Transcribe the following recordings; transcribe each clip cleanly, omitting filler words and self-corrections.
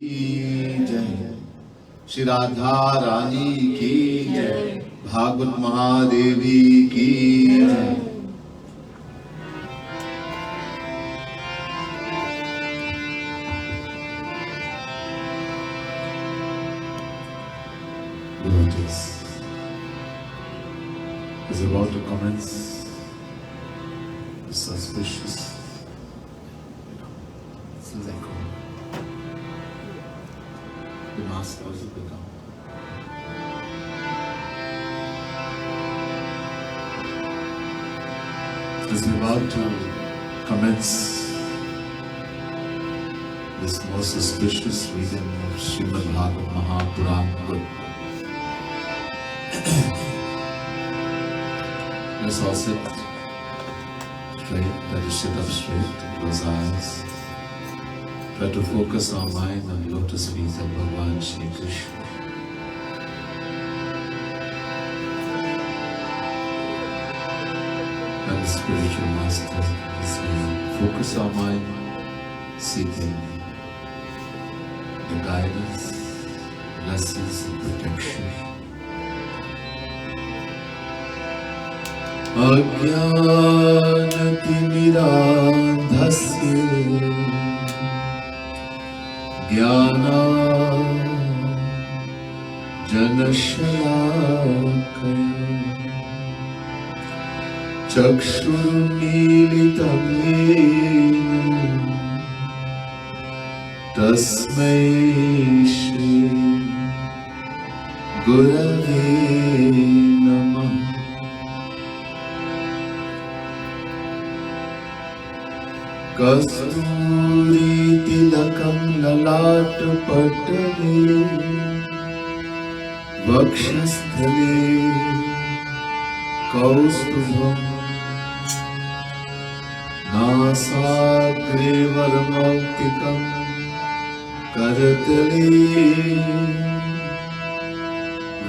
की जय। श्री राधा रानी की जय। भागवत महादेवी की जय। Devotees is about to commence this auspicious cycle. The mask also become. As we're about to commence this most auspicious reading of Srimad Bhagavad Mahapurana, let's all sit straight, that is sit up straight, close eyes. Try to focus our mind on lotus feet of Bhagavan Shri Krishna. And the spiritual master is saying, focus our mind, seeking the guidance, blessings and protection. Ajnanatimirandhasya Jnanashalakaya Chakshurmilitam yena Tasmai Shri Gurave Namah. Kasturi tilakam lalat patale Vakshasthale kaustubham Nasagre varmautikam karatale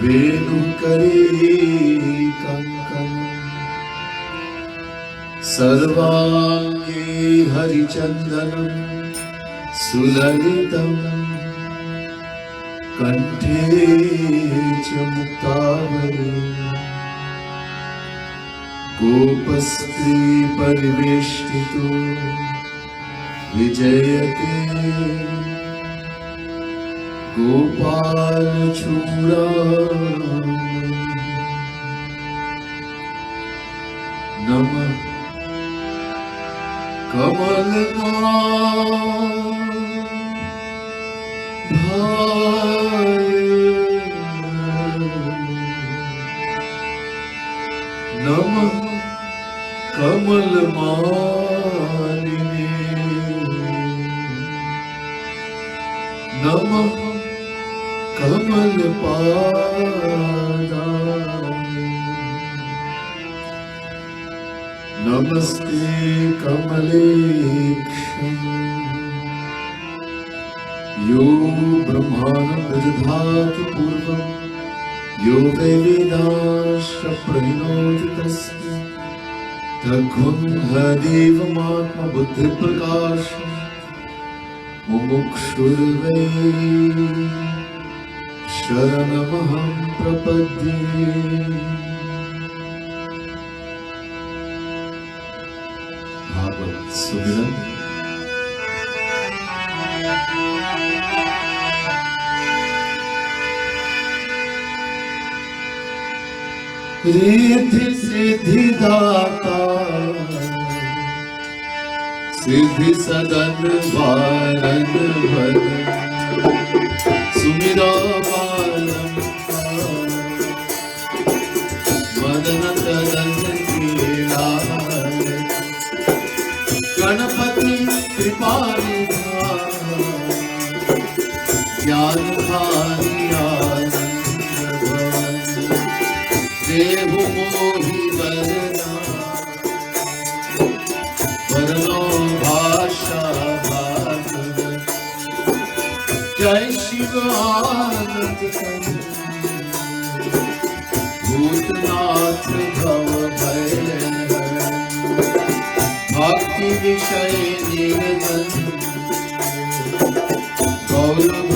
Venukare kankam Sarvange harichandanam sulalitam Kanthe cha muktavare Gopastri pariveshtito vijayate Gopal Churam Namah Kamalna Bhai Namah Kamal Maline Namah Kamal Pada Namaste Kamaleksham Yo Brahmana Vidhati Purvam Yo Vedanasya Pranoti Tasya Takhun Hadevam Atma Buddhi Prakasham Mumukshurve Sharanamaham Prapadye. Bhagavad Sumiran. Riddhi Siddhi Data Siddhi Sadan Varan Varan Sumira Varam Madanatadan Kira Ganapati Kripali Jnana Dhari Anand Devu Mohi Varna Varno Bhasha Bhagavat Jai Shiva Anand Bhutnath Bhav Bhayan Bhakti Vishay Nirvan Gaurav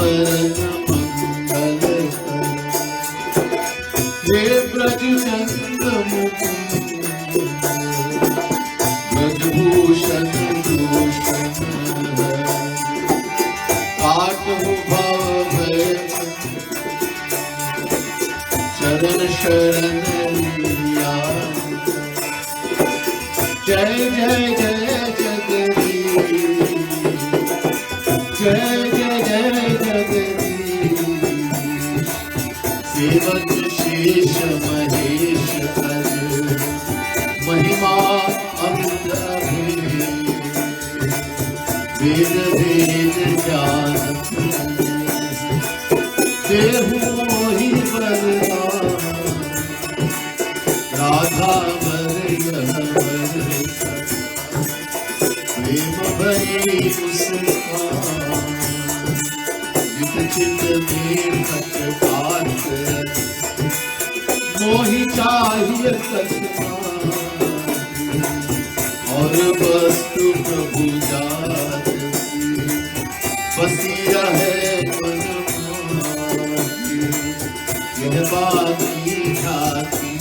काटहु भव भय चरण शरण लिया। जय जय जय जगदीश, जय जय जय जगदीश। सेवक शेष महेश कर महिमा अमित वेद वेद जानत देहु मोहि बलवान। राधा प्रेम भरी मुस्कान। चित चित में खट काट मोहि चाहिए कसना। और वस्तु प्रभु जात बसी रहे मन माही। यह बाकी जाती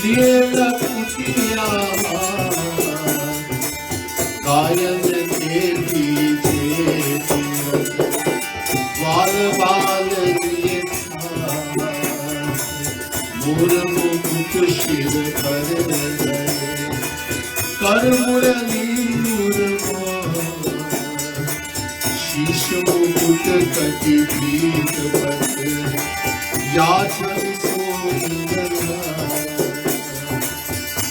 लिए लखुटिया गायन के पीछे बाल बाल दिए मोर मुकुट शिर पर कर मुरली शीश मुकुट कटि पीठ पट याचन सोंदरा।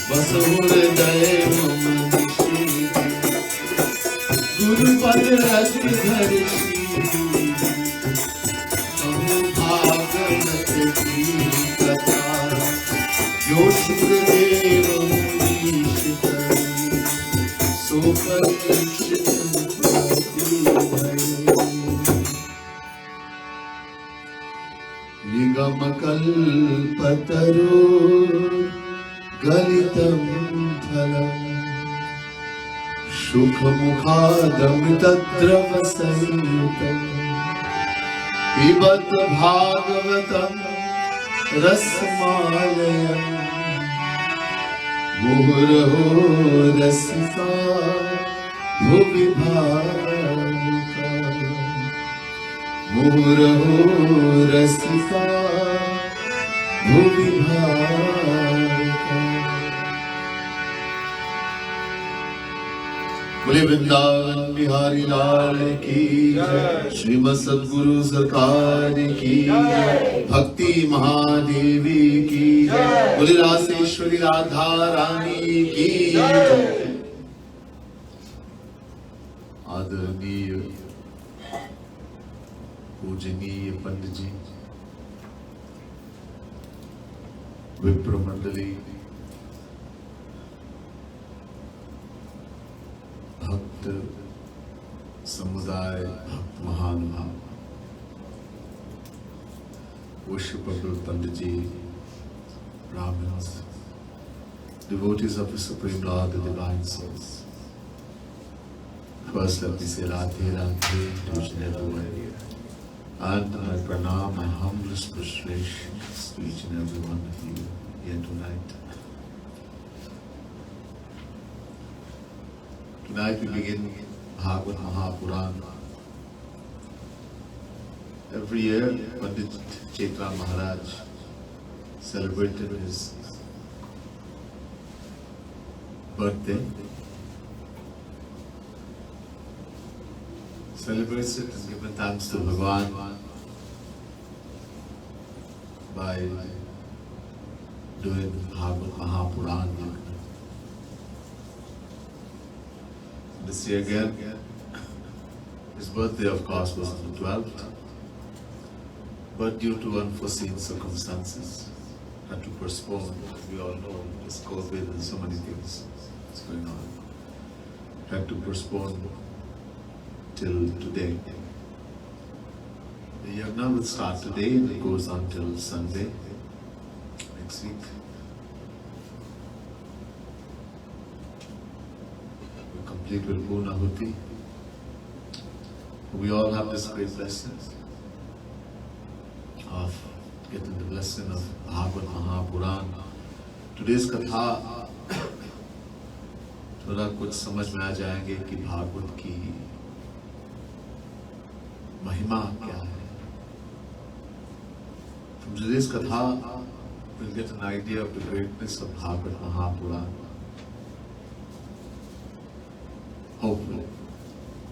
बस हृदय मम गुरुपद रस धर्षि। कहु भागवत की कथा जो सुखदेव मुनीश करी। सो परीक्षित निगम कल्पतरो गलितं फलम् सुखमुखादमृतद्रव संयुतम्। पिबत भागवतं रसमालयम्। मुहुरहो रसिका भुवि भावुका। मुहुरहो रसिका भुवि भावुका। बोले वृंदावन बिहारी लाल की जय। श्रीमद सद्गुरु सरकार की जय। भक्ति महादेवी की जय। बोले रासेश्वरी राधा रानी की जय। आदरणीय पूजनीय पंडित जी, विप्र मंडली, भक्त समुदाय, भक्त महानुभाव, worshipable Pandit ji, Brahmins, devotees of the Supreme Lord, the Divine Souls. First, let me say Radhe Radhe to each and everyone here. And I pranam my humblest prostrations to each and every one of you here tonight. Tonight we begin Bhagavad Mahapuran. Every year, Pandit Chaitra Maharaj celebrated his birthday. Celebrates it and given thanks to Bhagavan by doing Bhagavad Mahapuran. This year again, his birthday of course was on the 12th, but due to unforeseen circumstances, had to postpone. We all know this COVID and so many things is going on. Had to postpone till today. The yagna will start today and it goes on till Sunday next week. We complete with Purnahuti. We all have this great blessing of getting the blessing of Bhagavad Mahapuran. Today's katha थोड़ा कुछ समझ में आ जाएंगे कि भागवत की महिमा क्या है. From today's katha, we'll get an idea of the greatness of Bhagavad Mahapurana. Hopefully.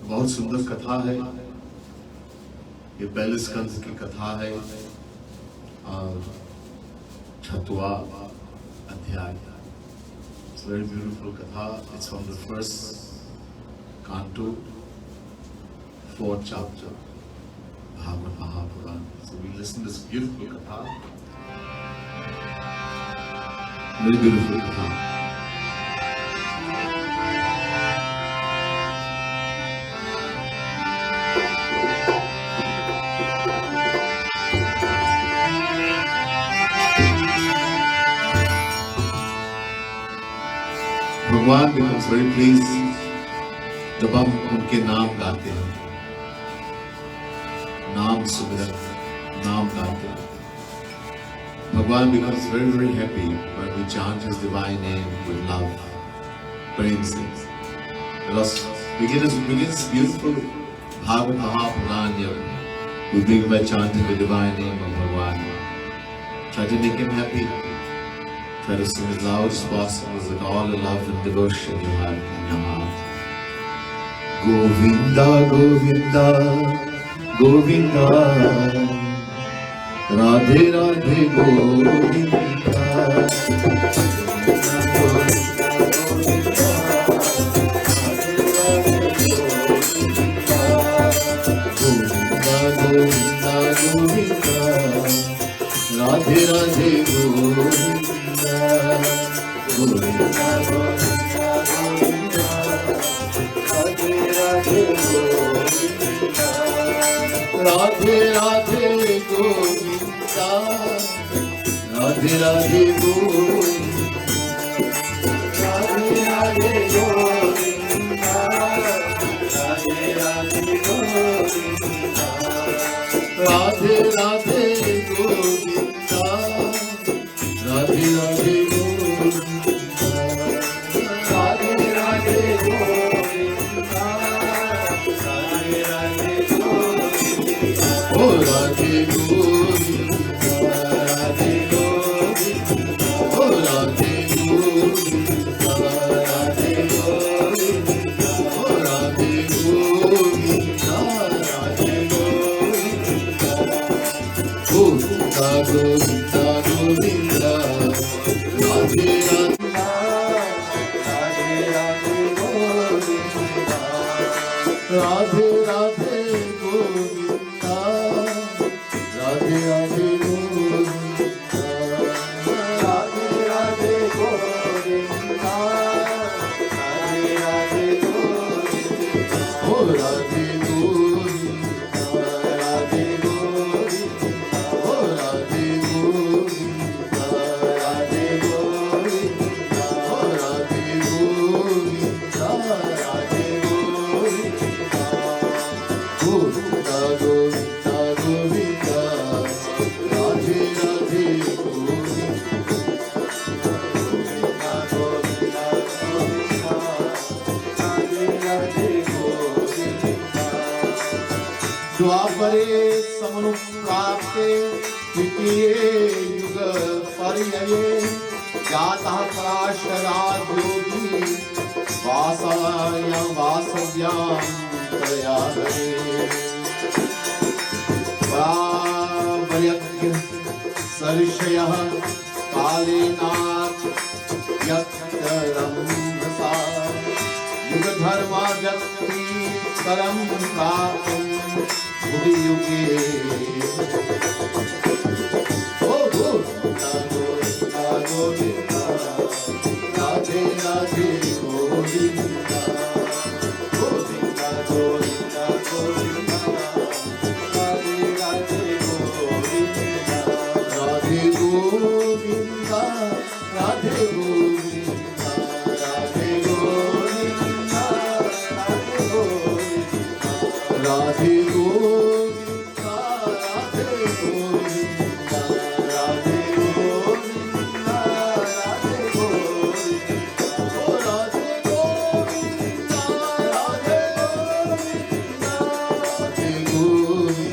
बहुत सुंदर कथा है. ये पहले स्कंद की कथा है और 6वां अध्याय. It's a very beautiful katha. It's from the first canto, 4th chapter, Bhagavad Mahapurana. So we listen to this beautiful katha. Very beautiful katha. भगवान becomes very pleased जब हम उनके नाम गाते हैं, नाम सुमिरन, नाम गाते हैं. भगवान becomes very very happy when we chant His divine name with love, praying things. Because begins beautiful Bhagavad Mahapurana. We begin by chanting the divine name of Bhagwan. Try to make Him happy. Try to sing as loud as possible with all the love and devotion you have in your heart. Govinda, Govinda, Govinda, Radhe Radhe Govinda, Govinda, Govinda, Radhe Radhe Govinda. Radhe Radhe Govinda, Radhe Radhe Govinda, Radhe Radhe Govinda, Radhe Radhe Govinda, Radhe Radhe Govinda, Radhe Radhe Radhe Radhe Govinda, Radhe Radhe Govinda, Radhe Radhe Govinda, Radhe Radhe Govinda, Oh Radhe Govinda, Radhe Govinda, Oh Radhe Govinda, Radhe Govinda, Oh Radhe Govinda, Radhe Govinda, Govinda, Govinda, Radhe Radhe Govinda, Govinda, Govinda, Radhe Radhe Govinda. द्वापरे समनुप्राप्ते द्वितीये युग पर्यये जातः पराशराद् योगी वासायां वासव्यां प्रयागरे वावयज्ञ सर्षयः कालेनात् यत्तरं रसा युगधर्मा व्यक्ति करं प्राप्तं भुवि युगे ओ गोविंदा गोविंदा गोविंदा राधे राधे गोविंदा गोविंदा गोविंदा गोविंदा राधे राधे गोविंदा राधे गोविंदा राधे गोविंदा राधे गोविंदा राधे गोविंदा राधे गोविंदा राधे गोविंदा राधे गोविंदा राधे गोविंदा राधे गोविंदा राधे गोविंदा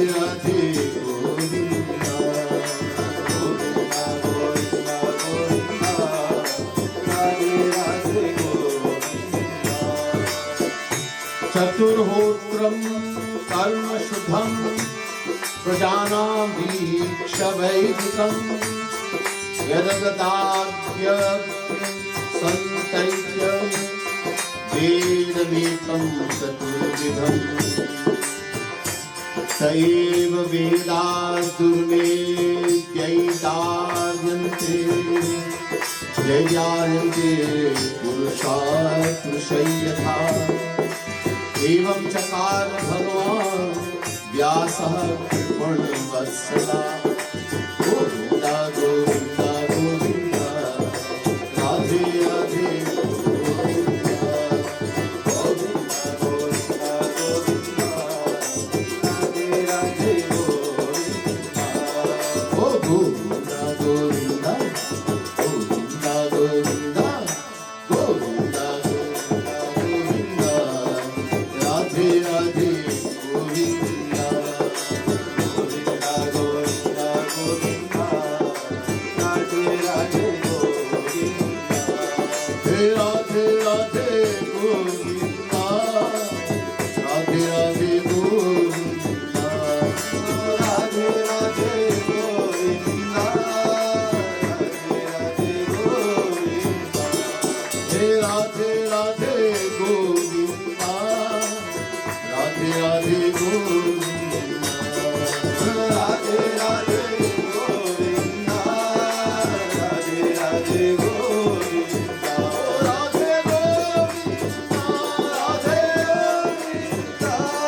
राधे गोविंदा, गोविंदा गोविंदा गोविंदा, राधे राधे गोविंदा। चतुर्होत्रम कर्म शुभम प्रजानां वीक्ष्य वैदिकं यददाद्य संतैत्य वेदमेकं चतुर्विधं स एव वेदास्तुर्वेद्यैतार्यन्ते यज्ञायन्ते पुरुषात् पुरुषै यथा एवं चकार भगवान् व्यासः कृपणवत्सला। गोविन्दा गोविन्दा गोविन्दा, राधे राधे गोविन्दा, गोविन्दा गोविन्दा गोविन्दा, राधे राधे गोविन्दा। ओ गोविन्दा गोविन्दा गोविन्दा गोविन्दा, गोविन्दा गोविन्दा गोविन्दा, राधे राधे गोविन्दा, गोविन्दा गोविन्दा गोविन्दा, राधे राधे गोविन्दा। हे राधे राधे गोविन्दा, राधे राधे गोविन्दा, राधे राधे गोविन्दा, राधे राधे गोविन्दा। हे राधे राधे गोविन्दा, राधे राधे गोविन्दा, राधे राधे गोविन्दा, राधे राधे गोविन्दा, राधे गोविन्दा, राधे गोविन्दा, राधे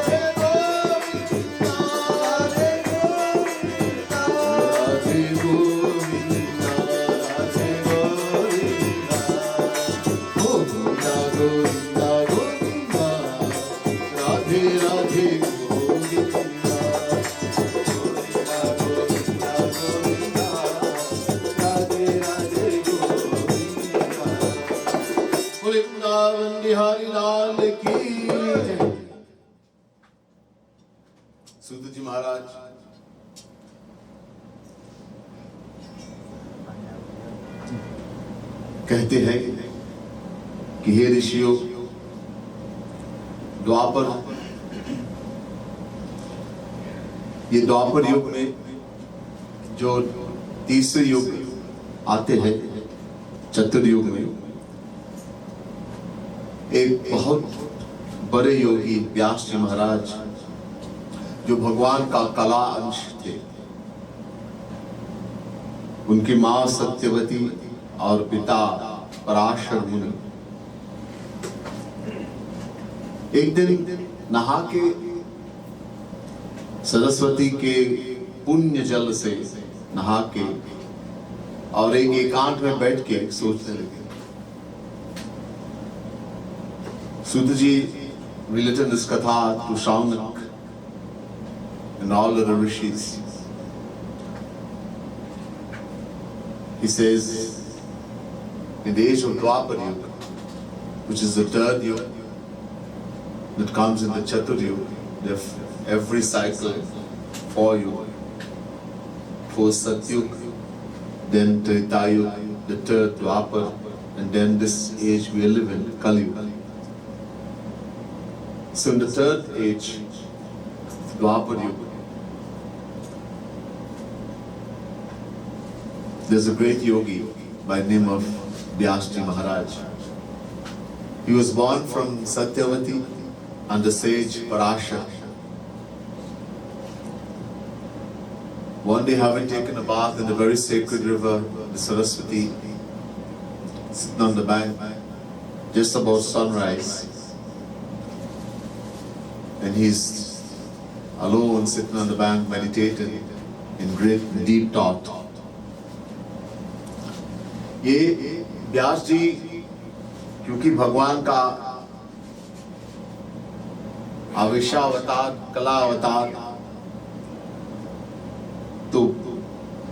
गोविन्दा, राधे गोविन्दा, राधे गोविन्दा, राधे गोविन्दा, गोविन्दा गोविन्दा गोविन्दा, राधे राधे गोविन्दा, गोविन्दा गोविन्दा गोविन्दा, राधे राधे गोविन्दा। बोले वृंदावन बिहारी लाल की जय। सूत जी महाराज कहते हैं कि हे ऋषियों, द्वापर, ये द्वापर युग में जो तीसरे युग आते हैं, चतुर्युग में, एक बहुत बड़े योगी व्यास जी महाराज, जो भगवान का कला अंश थे, उनकी मां सत्यवती और पिता पराशर मुनि एक दिन नहा के सरस्वती के पुण्य जल से नहा के और एक एकांत में बैठ के सोचने लगे। Sutta ji related this katha to Shaunak and all the rishis. He says, in the age of Dwapar Yuga, which is the third yuga that comes in the Chatur Yuga, every cycle, 4 yuga, first Satyug, then Treta Yuga, the third Dwapar, and then this age we live in, Kali Yuga. So in the third age, Dwapar Yuga, there's a great yogi by the name of Vyasji Maharaj. He was born from Satyavati and the sage Parashar. One day, having taken a bath in the very sacred river, the Saraswati, sitting on the bank, just about sunrise, and he's alone sitting on the bank meditating in great deep thought. ये व्यास जी क्योंकि भगवान का आविष्यावतार, कला अवतार, तो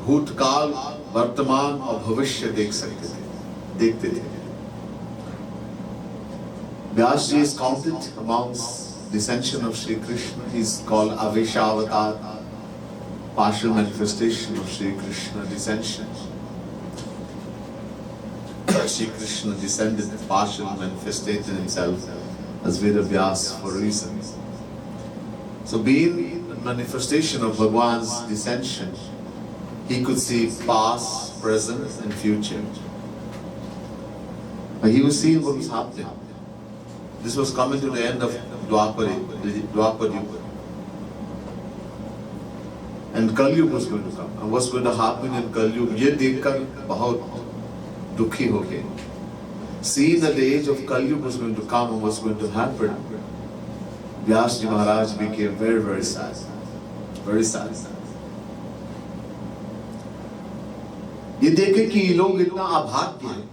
भूतकाल, वर्तमान और भविष्य देख सकते थे, देखते थे. Vyas ji is counted amongst descension of Sri Krishna. He's called Aveshavatar, partial manifestation of Sri Krishna descension. Sri Krishna descended, partial manifested himself as Vedavyas for reasons. So being a manifestation of Bhagwan's descension, he could see past, present and future. But he was seeing what was happening. This was coming to the end of Dwapar Yuga. And Kali Yuga was going to come. And what's going to happen in Kali Yuga? ये देखकर बहुत दुखी हो गए. Seeing that the age of Kali Yuga was going to come and what's going to happen, Vyas Ji Maharaj became very, very sad. Very sad. ये देखे कि ये लोग इतना अभाग्य हैं,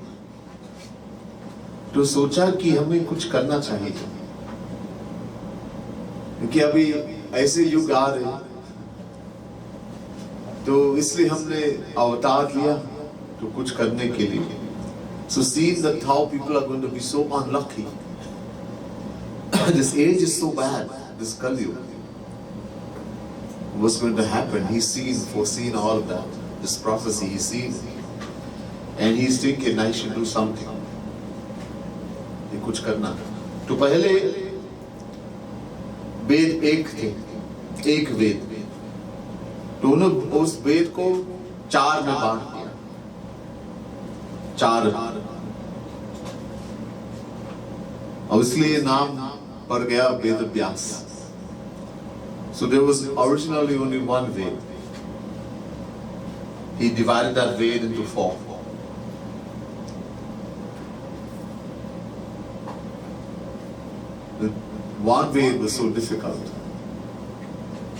तो सोचा कि हमें कुछ करना चाहिए, क्योंकि अभी ऐसे युग आ रहे हैं, तो इसलिए हमने अवतार लिया तो कुछ करने के लिए. So seeing that how people are going to be so unlucky, this age is so bad, this Kali Yuga, what's going to happen? He's foreseen all of that. This prophecy, he's seen it. And he's thinking, I should do something. ये कुछ करना. तो पहले वेद एक थे, एक वेद. तो उन्होंने उस वेद को 4 में बांट दिया. 4. और इसलिए नाम पड़ गया Ved Vyas. So there was originally only one Ved. He divided that Ved into 4. The one Ved was so difficult.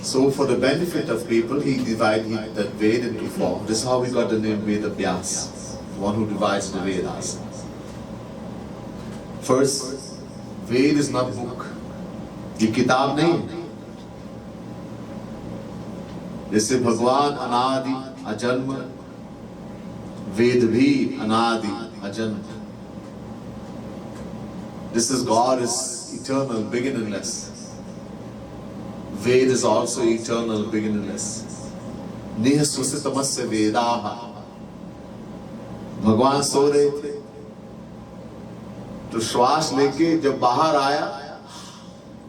So for the benefit of people, he divided that Ved into 4. This is how we got the name Veda Vyas, the one who divides the Vedas. First, Ved is not book. ये किताब नहीं. जैसे भगवान अनादि अजन्म, वेद भी अनादि अजन्म. This is God is eternal, beginningless. Ved is also eternal, beginningless. Niha susitamasya vedaha. भगवान सो रहे थे, तो श्वास लेके जब बाहर आया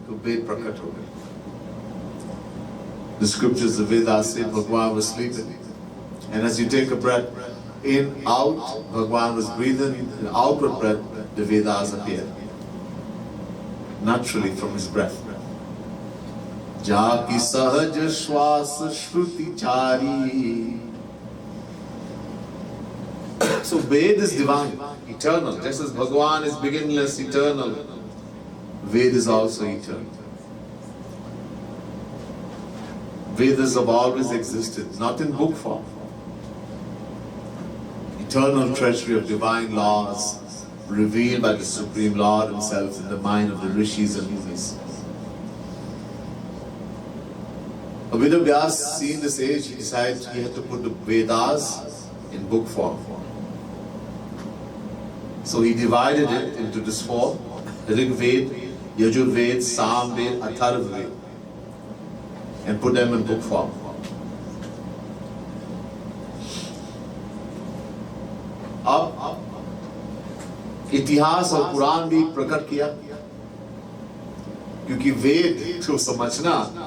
तो वेद प्रकट हो गए. The scriptures, the Vedas say Bhagwan was sleeping. And as you take a breath in, out, Bhagwan was breathing, and outward breath, the Vedas appear. Naturally from his breath. Jaki sahaj shwas shruti chari. So Ved is divine, eternal. Just as Bhagwan is beginningless, eternal, Ved is also eternal. Vedas have always existed, not in book form. Eternal treasury of divine laws revealed by the Supreme Lord himself in the mind of the Rishis and Munis. Veda Vyas, seeing this age, he decided he had to put the Vedas in book form. So he divided it into this 4: Rig Ved, Yajur Ved, Sam Ved, Atharv Ved, and put them in book form. अब इतिहास और पुराण भी प्रकट किया, क्योंकि वेद को समझना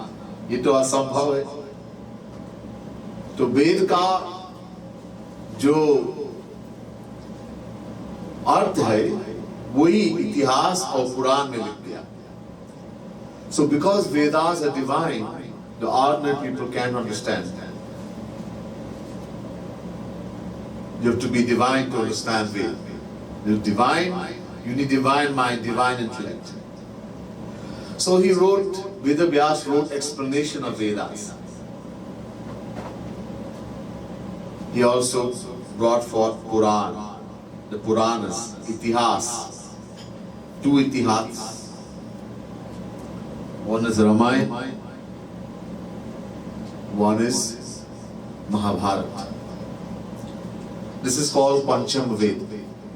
ये तो असंभव है. तो वेद का जो अर्थ है वही इतिहास और पुराण में लिख दिया. So because Vedas are divine, the ordinary people can't understand. You have to be divine to understand Veda. You're divine, you need divine mind, divine intellect. So he wrote, Veda Vyas wrote explanation of Vedas. He also brought forth Puran, the Puranas, Itihas, 2 Itihas. One is Ramayana, one is Mahabharata. This is called Pancham Ved.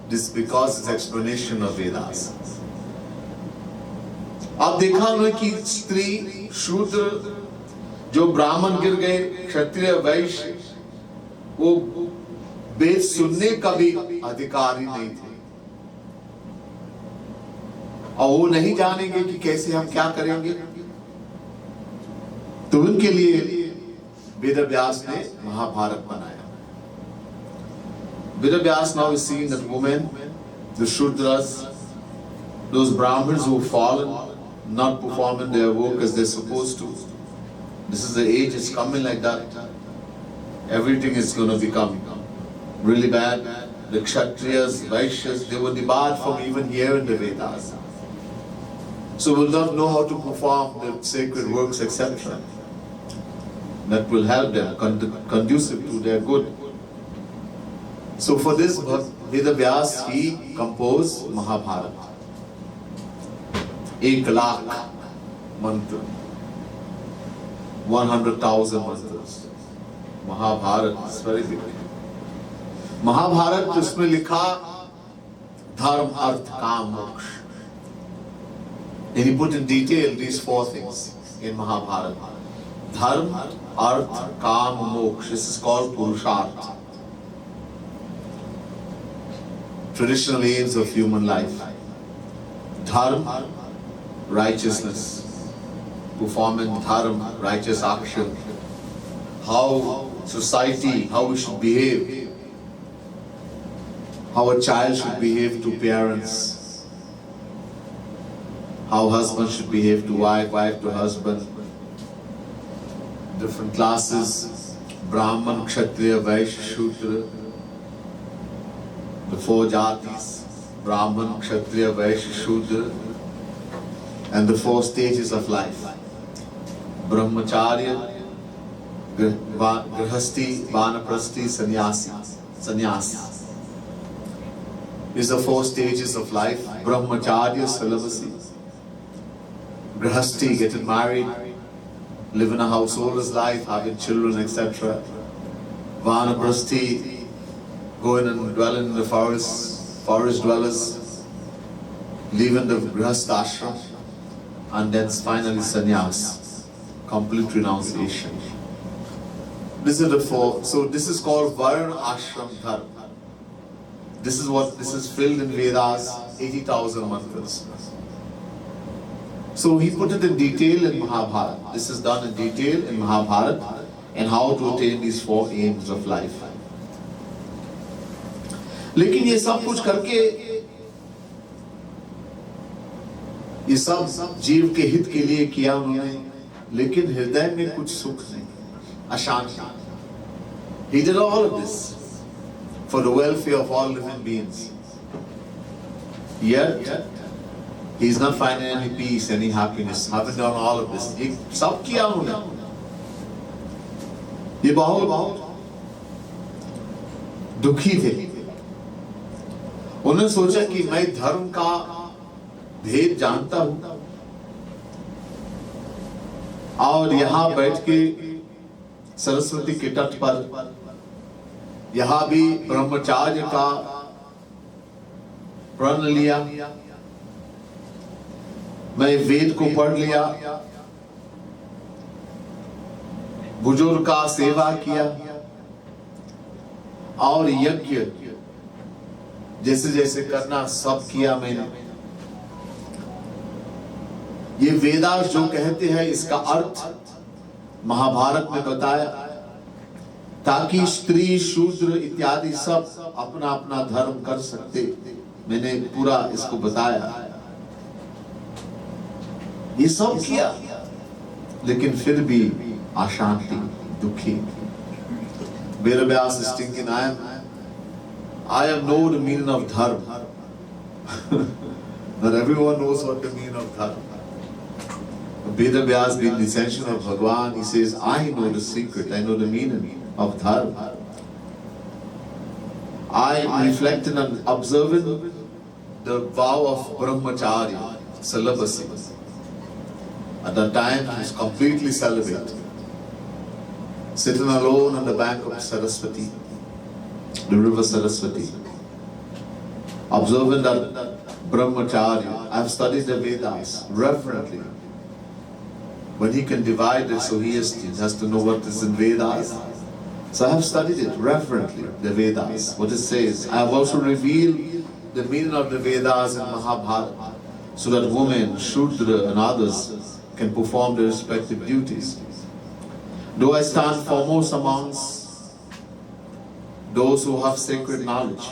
This because it's explanation of Vedas. आप देखा उन्होंने कि स्त्री शूद्र जो ब्राह्मण गिर गए, क्षत्रिय वैश्य, वो वेद सुनने का भी अधिकारी नहीं थे, और वो नहीं जानेंगे कि कैसे हम क्या करेंगे। तो उनके लिए वेद व्यास ने महाभारत बनाया। Ved Vyas now is seeing that women, the Shudras, those Brahmins who fallen, not performing their work as they're supposed to. This is the age, it's coming like that. Everything is going to become really bad. The Kshatriyas, Vaishyas, they were debarred from even hearing the Vedas. So will not know how to perform the sacred works, etc. That will help them, conducive to their good. So for this, Veda Vyas, he composed Mahabharata. 1,00,000 mantra, 100,000 mantras. Mahabharata is very big. Mahabharat उसमें लिखा धर्म अर्थ काम मोक्ष. And he put in detail these 4 things in Mahabharata. Dharma, Artha, Kama, Moksha. This is called Purushartha. Traditional aims of human life. Dharma, righteousness. Performing dharma, righteous action. How society, how we should behave. How a child should behave to parents. How husband should behave to wife, wife to husband. Different classes, Brahman, Kshatriya, Vaishya, Shudra. The 4 jatis, Brahman, Kshatriya, Vaishya, Shudra. And the 4 stages of life. Brahmacharya, Grihasti, Vanaprasthi, Sannyasi. Sannyasi. These are 4 stages of life. Brahmacharya, celibacy. Grihasti, getting married, living a householder's life, having children, etc. Vanaprasthi, going and dwelling in the forest dwellers, leaving the Grihastha ashram, and then finally sannyas, complete renunciation. This is the 4. So this is called Varna Ashram Dharma. This is filled in Vedas, 80,000 mantras. So he put it in detail in Mahabharata. This is done in detail in Mahabharata, and how to attain these 4 aims of life. लेकिन ये सब कुछ करके, ये सब जीव के हित के लिए किया उन्होंने, लेकिन हृदय में कुछ सुख नहीं, अशांति. He did all of this for the welfare of all living beings. Yet, he is not finding any peace, any happiness, having done all of this. ये सब किया उन्होंने. ये बहुत दुखी थे. उन्होंने सोचा कि मैं धर्म का भेद जानता हूं, और यहां बैठ के सरस्वती के तट पर, यहां भी ब्रह्मचार्य का प्रण लिया, मैं वेद को पढ़ लिया, बुजुर्ग का सेवा किया, और यज्ञ जैसे जैसे करना सब किया मैंने. ये वेदास जो कहते हैं, इसका अर्थ महाभारत में बताया, ताकि स्त्री शूद्र इत्यादि सब अपना अपना धर्म कर सकते. मैंने पूरा इसको बताया. ये सब किया, लेकिन फिर भी अशांति, दुखी. Veda Vyas is thinking, I have known the meaning of dharma. Not everyone knows what the meaning of dharma. Veda Vyas, being the extension of Bhagwan, he says, I know the secret, I know the meaning of dharma. I reflected on observing the vow of brahmacharya, celibacy. At that time, he was completely celibate, sitting alone on the bank of Saraswati, the river Saraswati. observant brahmacharya. I've studied the Vedas reverently. When he can divide it, so he has to know what is in Vedas. So I have studied it reverently, the Vedas, what it says. I have also revealed the meaning of the Vedas in Mahabharata, so that women, Shudra and others can perform their respective duties. Though I stand foremost amongst those who have sacred knowledge,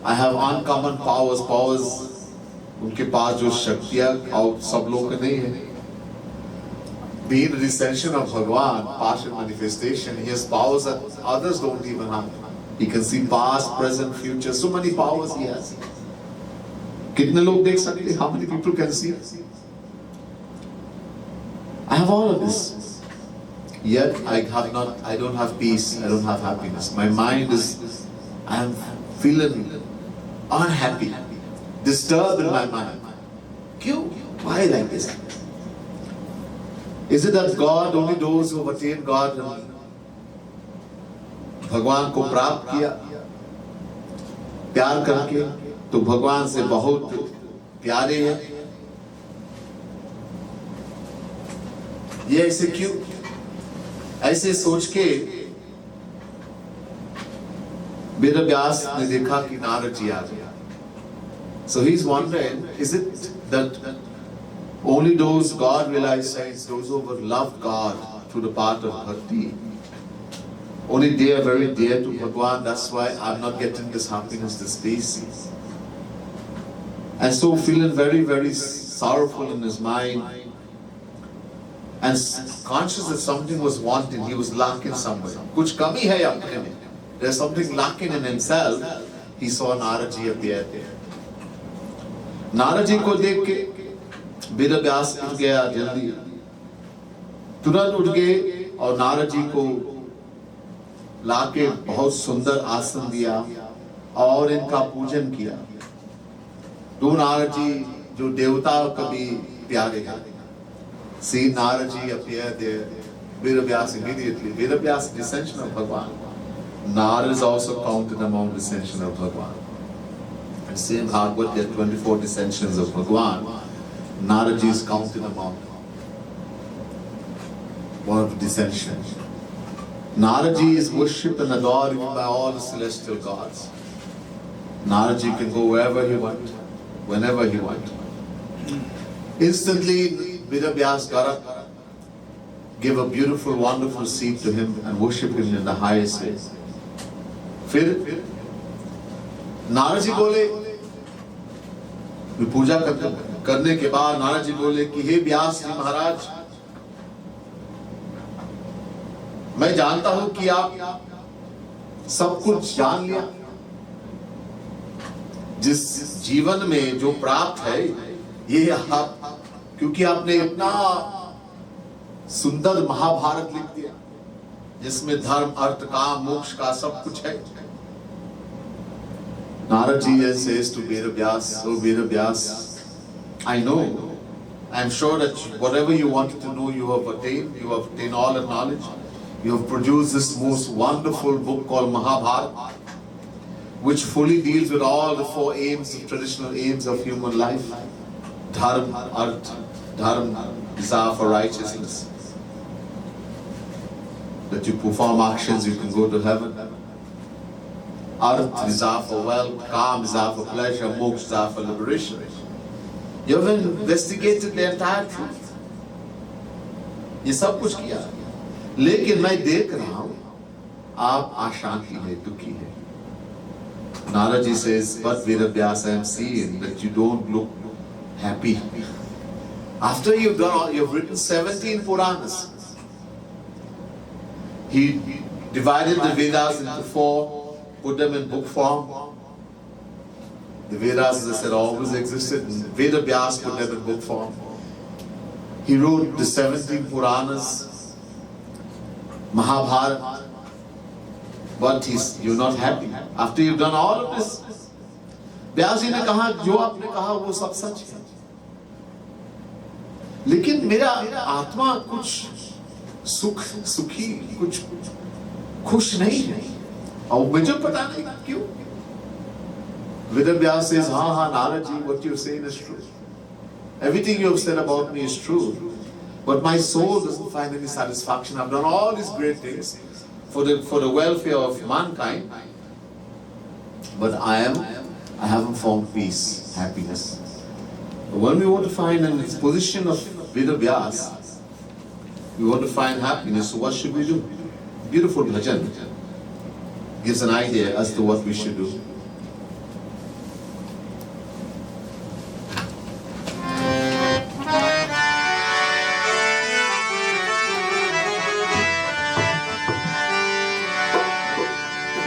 I have uncommon powers, उनके पास जो शक्तियाँ और सब लोग के नहीं है. Being an extension of Bhagwan, partial manifestation, he has powers that others don't even have. He can see past, present, future, so many powers he has. कितने लोग देख सकते हैं? How many people can see? I have all of this. Yet I don't have peace, I don't have happiness. My mind is, I am feeling unhappy, disturbed in my mind. Kyun? Why like this? Is it that God, only those who have attained God भगवान को प्राप्त किया प्यार करके, तो भगवान से बहुत प्यारे हैं? ये ऐसे क्यों? ऐसे सोच के वेद व्यास ने देखा कि नारद जी आ गया. So he's wondering, is it that only those God realized saints, those who have loved God through the path of bhakti, only they are very dear to Bhagwan, that's why I'm not getting this happiness, this peace. And so feeling very, very sorrowful in his mind, and conscious that something was wanting, he was lacking somewhere. Kuch kami hai apne mein. There's something lacking in himself. He saw Narad ji appear there. Narad ji ko dekh ke Ved Vyas उठ गया जल्दी, तुरंत उठ गए और नारद जी को लाके बहुत सुंदर आसन दिया और इनका पूजन किया. दो नारद जी जो देवता कभी प्यारे हैं. See Narad ji appear there. Veda Vyas immediately. Veda Vyas is descension of Bhagwan. Narad is also counted among descension of Bhagwan. And same Bhagavad, there are 24 descensions of Bhagwan. Narad ji is counted among one of the descensions. Narad ji is worshipped and adored by all the celestial gods. Narad ji can go wherever he wants, whenever he wants. Instantly, Veda Vyas got up, gave a beautiful, wonderful seat to him and worshipped him in the highest way. फिर नारद जी बोले, पूजा करने के बाद नारद जी बोले कि हे व्यास जी महाराज, मैं जानता हूं कि आप सब कुछ जान लिया. जिस जीवन में जो प्राप्त है, ये आप, क्योंकि आपने इतना सुंदर महाभारत लिख दिया जिसमें धर्म, अर्थ, काम, मोक्ष का सब कुछ है. Narad ji says to Veda Vyas, "Oh Veda Vyas, I know, I'm sure that whatever you wanted to know, you have attained all the knowledge. You have produced this most wonderful book called Mahabharata, which fully deals with all the four aims, the traditional aims of human life. Dharma, Arth, Dharma, desire for righteousness. That you perform actions, you can go to heaven. Arth, desire for wealth. Kam, desire for pleasure. Moksha, desire for liberation. You have investigated the entire truth. ये सब कुछ किया, लेकिन मैं देख रहा हूं आप अशांति में, दुखी है. Narad ji says, but Veda Vyas, I am seeing that you don't look happy. After you've written 17 Puranas. He divided the Vedas into 4, put them in book form. The Vedas, as I said, always existed. Veda Vyas put them in book form. He wrote the 17 Puranas, Mahabharata. But you're not happy. After you've done all of this, व्यास जी ने कहा, जो आपने कहा वो सब सच है, लेकिन मेरा आत्मा कुछ सुखी, कुछ खुश नहीं है, और मुझे पता नहीं क्यों. Vedavyas says, Naraji, what you're saying is true. Everything you have said about me is true. But my soul doesn't find any satisfaction. I've done all these great things for the welfare of mankind. But I haven't found peace, happiness. When we want to find in this position of Vedavyas, we want to find happiness, so what should we do? Beautiful bhajan gives an idea as to what we should do.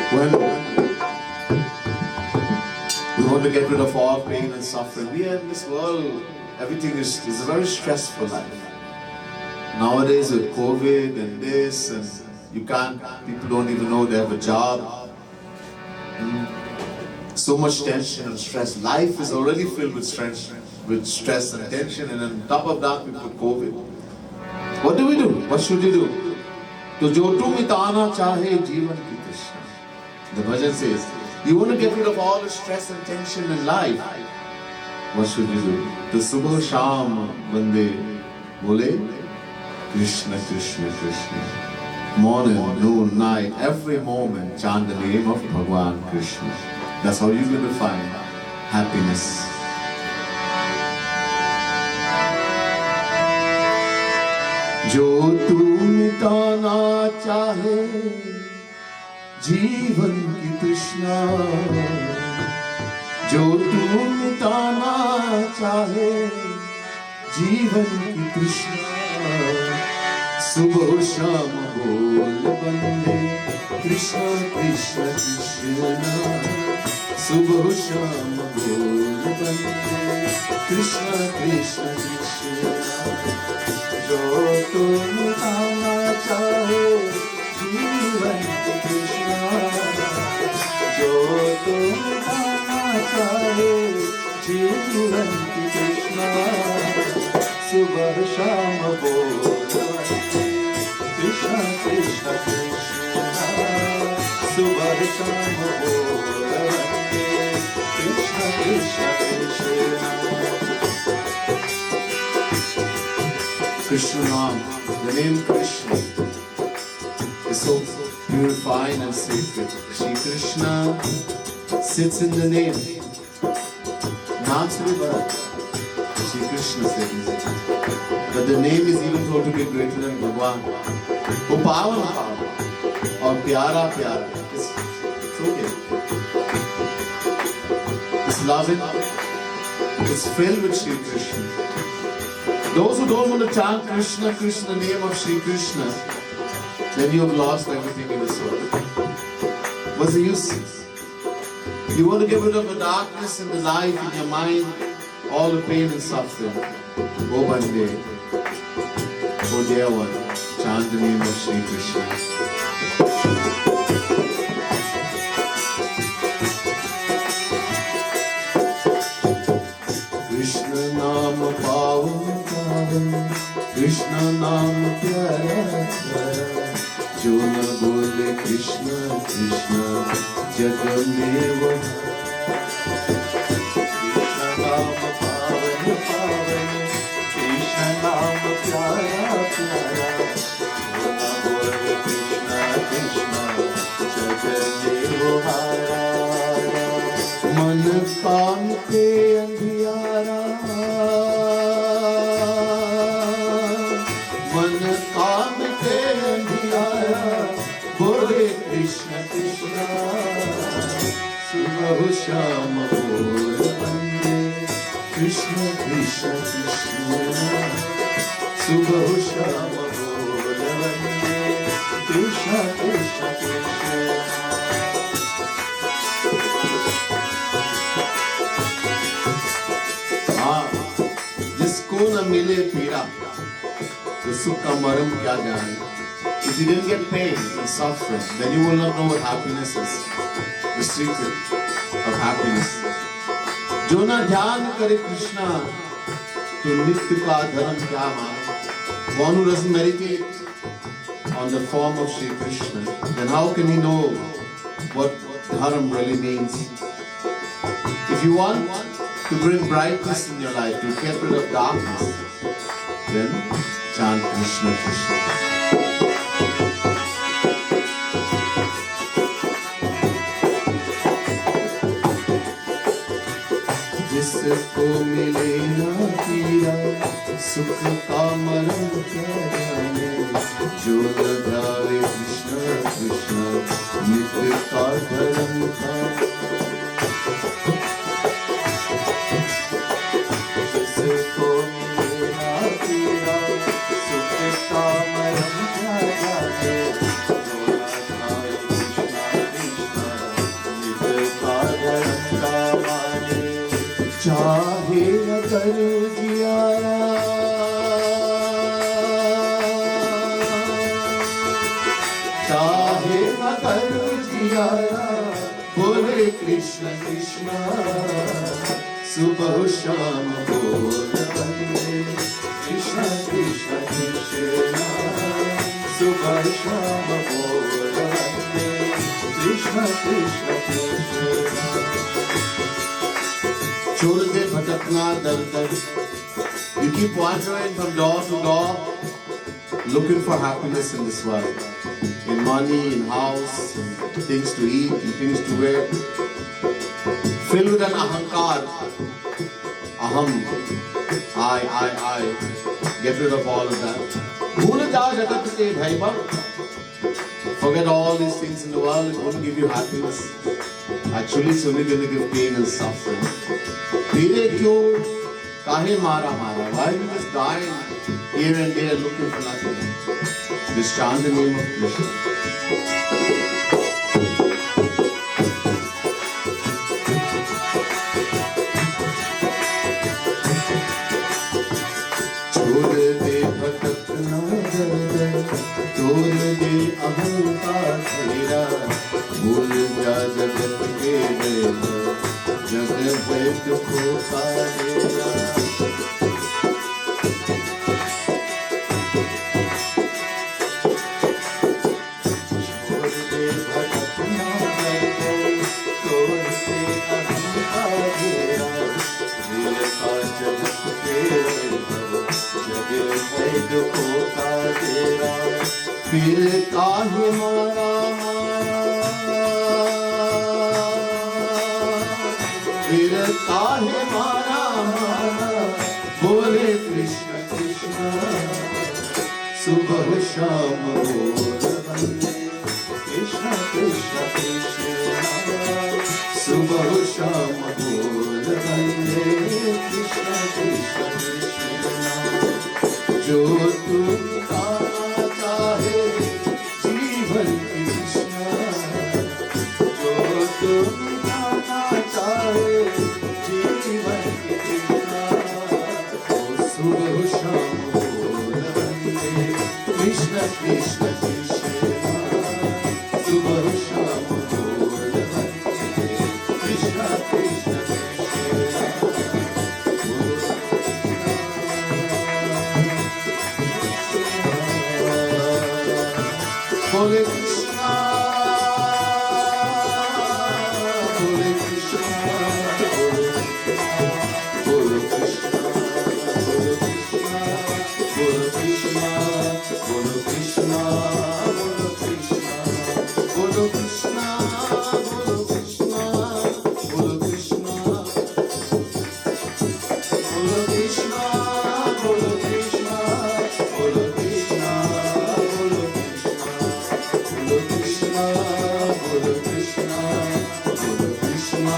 When we want to get rid of all pain and suffering, we are in this world, everything is a very stressful life. Nowadays with COVID and this, and people don't even know they have a job. So much tension and stress. Life is already filled with stress and tension, and on top of that we put COVID. What do we do? What should we do? To jo tu mitana chahe jeevan ki trishna. The bhajan says, you want to get rid of all the stress and tension in life. What should you do? To subah sham bande bole Krishna, Krishna, Krishna. Morning, noon, night, every moment chant the name of Bhagwan Krishna. That's how you're going to find happiness. Jo tu mitana chahe जीवन की तृष्णा जो तू मिटाना चाहे जीवन की तृष्णा सुबह शाम बोल बंदे कृष्ण कृष्ण कृष्ण सुबह शाम बोल बंदे कृष्ण कृष्ण कृष्ण जो तू मिटाना चाहे जीवन की तृष्णा जो तुम गाना चाहे जीवन की तृष्णा सुबह शाम बोल कृष्ण कृष्ण कृष्ण सुबह शाम बोल Krishna Krishna Krishna Krishna Naam, the name Krishna is so purifying and sacred. Shri Krishna sits in the name. Naam se bhi bada Shri Krishna says. But the name is even thought to be greater than Bhagwan. वो पावन पावन और प्यारा प्यारा. It's okay. It's loving. It's filled with Shri Krishna. Those who don't want to chant Krishna, Krishna, the name of Shri Krishna, then you have lost everything in this world. What's the use? You want to get rid of the darkness in the life, in your mind, all the pain and suffering. Go one day. Oh dear one, chant the name of Shri Krishna. Krishna naam pavan pavan, Krishna naam pyara pyara. जो न बोले कृष्ण कृष्ण जग में वो कृष्ण नाम पावन पावन कृष्ण नाम प्यारा प्यारा जो न बोले कृष्ण कृष्ण जग में वो हारा मन काम के अंधियारा मन काम के अंधियारा बोले कृष्ण कृष्ण सुबह शाम बोल बंदे कृष्ण कृष्ण कृष्ण सुबह शाम बोल बंदे कृष्ण कृष्ण कृष्ण जिसको न मिले पीड़ा तो सुख का मर्म क्या जाने. If you didn't get pain and suffering, then you will not know what happiness is. The secret of happiness. जो ना ध्यान करे कृष्णा तो नित्य का धर्म क्या माने. One who doesn't meditate on the form of Shri Krishna, then how can he know what dharma really means? If you want to bring brightness in your life, to get rid of darkness, then chant Krishna Krishna. जिसको मिले ना पीरा सुख का मरण क्या जाने, जो न ध्यावे कृष्ण कृष्ण नित्य का धर्म था। जिसको मिले ना पीरा सुख का मरण क्या जाने, जो न ध्यावे कृष्ण कृष्ण नित्य का धर्म का माने। चाहे अगर जियारा चाहे अगर जियारा बोले कृष्ण कृष्ण, सुबह शाम बोल बंदे कृष्ण कृष्ण कृष्ण, सुबह शाम बोल बंदे कृष्ण कृष्ण कृष्ण। छोड़ दे भटकना दर दर. You keep wandering from door to door, looking for happiness in this world, in money, in house, in things to eat, in things to wear. Filled with an ahankar, aham, I. Get rid of all of that. Bhool jao jagat ke bhai bab. Forget all these things in the world. It won't give you happiness. Actually, it's only going to give pain and suffering. Dhire kyo, kahe mara. Why you just dying here and there looking for nothing? Just chant the name of Krishna. छोड़ दे भटकना दर दर, तोड़ दे अहंकार तेरा, भूल जा जगत के वैभव, जग है दुखों का डेरा। छोड़ दे भटकना दर दर, तोड़ दे अहंकार तेरा, भूल जा जगत के वैभव, जग है दुखों का डेरा। फिर काहे मारा फिर काहे मारा बोले कृष्ण कृष्ण, सुबह शाम बोल बंदे कृष्ण कृष्ण कृष्ण, सुबह शाम बोल बंदे कृष्ण कृष्ण कृष्ण। जो तू गाना चाहे जीवन की कृष्णा, जो तू गाना चाहे जीवन की कृष्णा, वो सुबह शाम बोल बंदे कृष्ण कृष्ण कृष्ण, सुबह शाम बोल बंदे Krishna Krishna Krishna. Hare Krishna, Hare Krishna, Hare Krishna, Hare Krishna, Hare Krishna, Hare Krishna, Hare Krishna, Hare Krishna, Hare Krishna, Hare Krishna, Hare Krishna, Hare Krishna, Hare Krishna, Hare Krishna, Hare Krishna, Hare Krishna, Hare Krishna.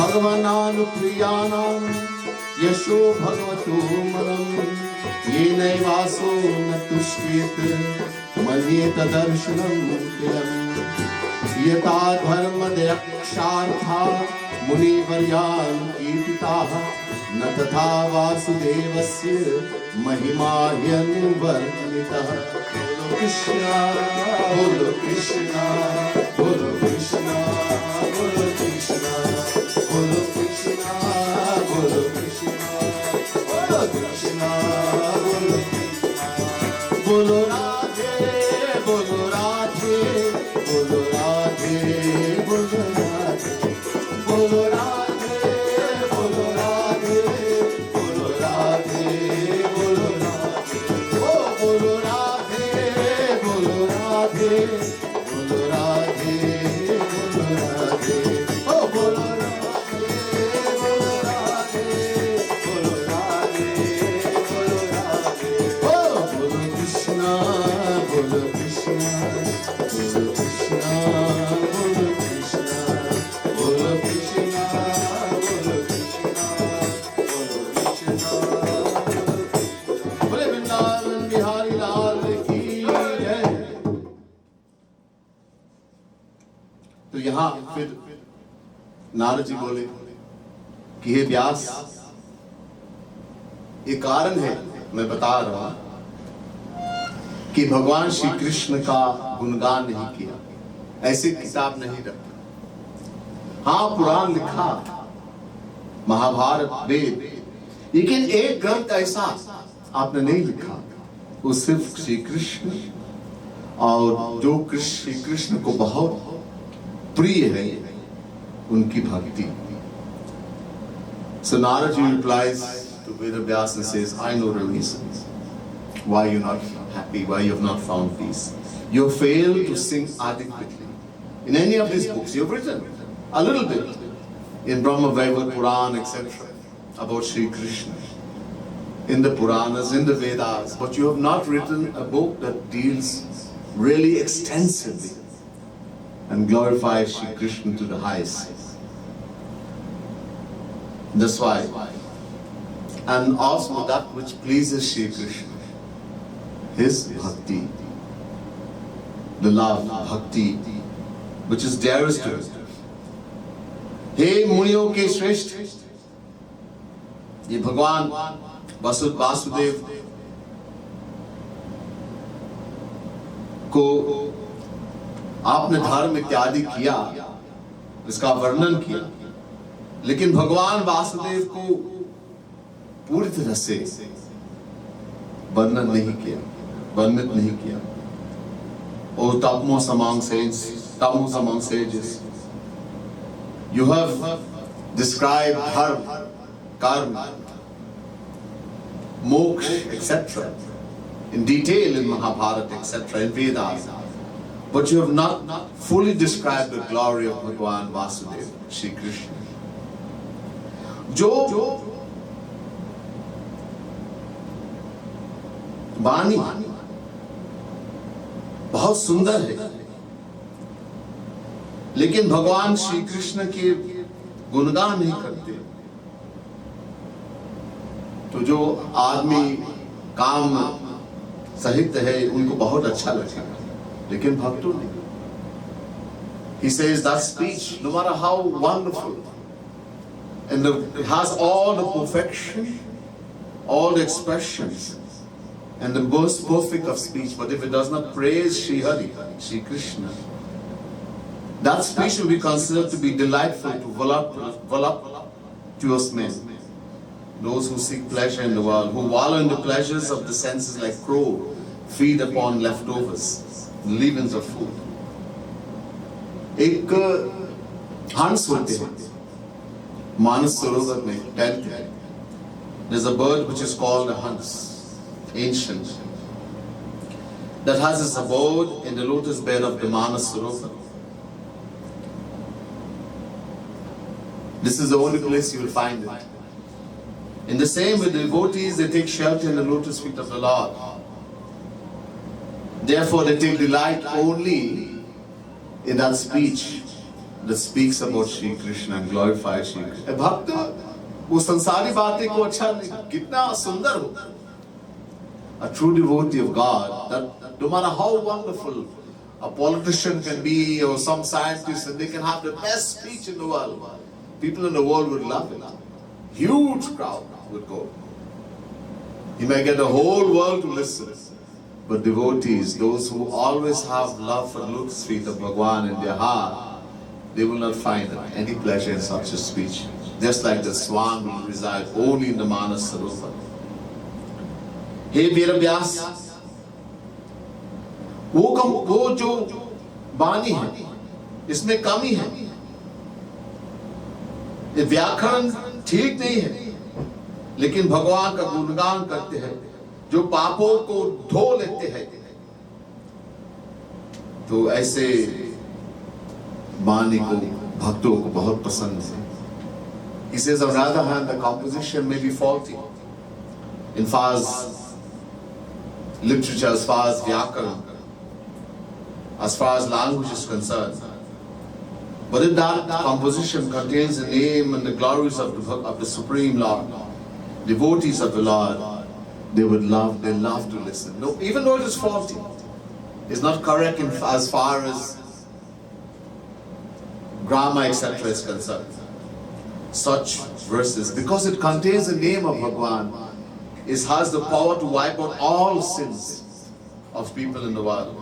भगवानानुप्रियाणां यशो भगवतो मदम्, येनैवासो न तुष्येत मन्येत दर्शनं किलम्। यथा धर्मदक्षार्था मुनिवर्यान् कीर्तिताः, न तथा वासुदेवस्य महिमा ह्यनुवर्णितः। बोलो कृष्णा, बोलो कृष्णा, बोलो कृष्णा, बोलो कृष्णा, बोलो कृष्णा, बोलो कृष्णा, बोलो कृष्णा, बोलो कृष्णा, बोलो यहाँ फिर नारद जी बोले कि हे व्यास, ये कारण है मैं बता रहा हूं कि भगवान श्री कृष्ण का गुणगान नहीं किया, ऐसी किताब नहीं रखा। हाँ, पुराण लिखा, महाभारत, वेद, लेकिन एक ग्रंथ ऐसा आपने नहीं लिखा, वो सिर्फ श्री कृष्ण और जो श्री कृष्ण को बहुत प्रिय है उनकी भक्ति। So Narad ji replies to Vedavyas and says, I know the reasons why you're not happy, why you have not found peace. You have failed to sing adequately. In any of these books, you have written a little bit in Brahma Vaivar Puran, etc. about Sri Krishna, in the Puranas, in the Vedas, but you have not written a book that deals really extensively and glorifies Sri Krishna to the highest. That's why. And also that which pleases Sri Krishna, his bhakti, the love, bhakti, which is dearest to him. हे मुनियों के श्रेष्ठ, ये भगवान वासुदेव को आपने धर्म इत्यादि किया, इसका वर्णन किया, लेकिन भगवान वासुदेव को पूरी तरह से वर्णन नहीं किया, वर्णित नहीं किया। O topmost among saints, topmost among sages, you have described dharma, karma, moksha, etc. in detail in Mahabharata, etc., in Vedas. But you have not fully described the glory of Bhagwan Vasudeva, Shri Krishna. जो वाणी बहुत सुंदर है, लेकिन भगवान श्री कृष्ण के गुणगान नहीं करते, तो जो आदमी काम सहित है उनको बहुत अच्छा लगेगा, लेकिन भक्तों नहीं। He says that speech, no matter how wonderful, and it has all the perfection, all the expressions, and the most perfect of speech, but if it does not praise Sri Hari, Sri Krishna, that speech will be considered to be delightful to voluptuous men, those who seek pleasure in the world, who wallow in the pleasures of the senses like crow, feed upon leftovers, leavings of food. एक हंस होते हैं मानस सरोवर में टहलते हैं. There's a bird which is called a hans, ancient, that has its abode in the lotus bed of the Manas Sarovar. This is the only place you will find it. In the same way, the devotees, they take shelter in the lotus feet of the Lord. Therefore, they take delight only in that speech that speaks about Shri Krishna and glorifies Shri Krishna. भक्त वो संसारी बातें को अच्छा नहीं, कितना सुंदर हो. A true devotee of God, that no matter how wonderful a politician can be or some scientist, and they can have the best speech in the world, people in the world would love it. Huge crowd would go. He may get the whole world to listen. But devotees, those who always have love for the lotus feet of Bhagwan in their heart, they will not find any pleasure in such a speech. Just like the swan will reside only in the Manas Sarovar. Hey Vedavyas, वो जो वाणी है, इसमें कमी है. ये व्याकरण ठीक नहीं है, लेकिन भगवान का गुणगान करते हैं, जो पापों को धो लेते हैं. तो ऐसे वाणी को भक्तों को बहुत पसंद है. He says, on the other hand, the composition may be faulty in far as literature, as far as vyakaran, as far as language is concerned. But if that composition contains the name and the glories of the Supreme Lord, devotees of the Lord, they love to listen. No, even though it is faulty, it's not correct as far as grammar, etc. is concerned. Such verses, because it contains the name of Bhagwan, has the power to wipe out all sins of people in the world.